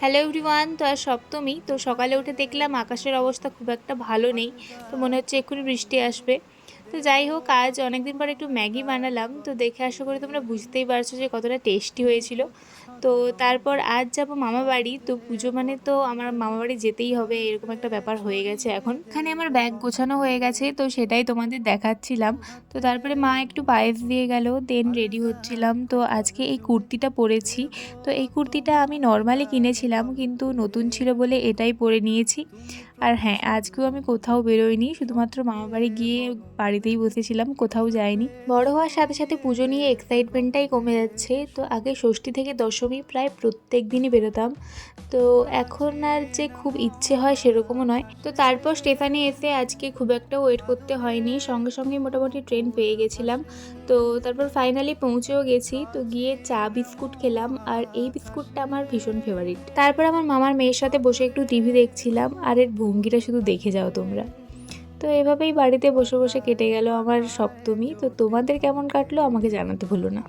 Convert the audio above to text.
Hello everyone, তো আজ সপ্তমী। তো সকালে উঠে দেখলাম আকাশের অবস্থা খুব একটা ভালো নেই। তো মনে হচ্ছে এক্ষুনি বৃষ্টি আসবে। তো যাই হোক, আজ অনেকদিন পর একটু ম্যাগি বানালাম। তো দেখে আশা করি তোমরা বুঝতেই পারছো যে কতটা টেস্টি হয়েছিল। তো তারপর আজ যাব মামা বাড়ি। তো পুজো মানে তো আমার মামা বাড়ি যেতেই হবে, এরকম একটা ব্যাপার হয়ে গেছে এখন। এখানে আমার ব্যাগ গোছানো হয়ে গেছে, তো সেটাই তোমাদের দেখাচ্ছিলাম। তো তারপরে মা একটু পায়েস দিয়ে গেল, দেন রেডি হচ্ছিলাম। তো আজকে এই কুর্তিটা পরেছি। তো এই কুর্তিটা আমি নর্মালি কিনেছিলাম, কিন্তু নতুন ছিল বলে এটাই পরে নিয়েছি। আর হ্যাঁ, আজকেও আমি কোথাও বেরোইনি, শুধুমাত্র মামাবাড়ি গিয়ে বাড়িতেই বসেছিলাম, কোথাও যাইনি। বড় হওয়ার সাথে সাথে পুজো নিয়ে এক্সাইটমেন্টটাই কমে যাচ্ছে। তো আগে ষষ্ঠী থেকে দশমী প্রায় প্রত্যেক দিনই বেরোতাম। তো এখন আর যে খুব ইচ্ছে হয় সেরকমও নয়। তো তারপর স্টেফানি এসে আজকে খুব একটা ওয়েট করতে হয়নি, সঙ্গে সঙ্গে মোটামুটি ট্রেন পেয়ে গেছিলাম। তো তারপর ফাইনালি পৌঁছেও গেছি। তো গিয়ে চা বিস্কুট খেলাম, আর এই বিস্কুটটা আমার ভীষণ ফেভারিট। তারপর আমার মামার মেয়ের সাথে বসে একটু টিভি দেখছিলাম, আর এর ভঙ্গিটা শুধু দেখে যাও তোমরা। তো এভাবেই বাড়িতে বসে বসে কেটে গেল আমার সপ্তমী। তো তোমাদের কেমন কাটলো আমাকে জানাতে ভুলো না।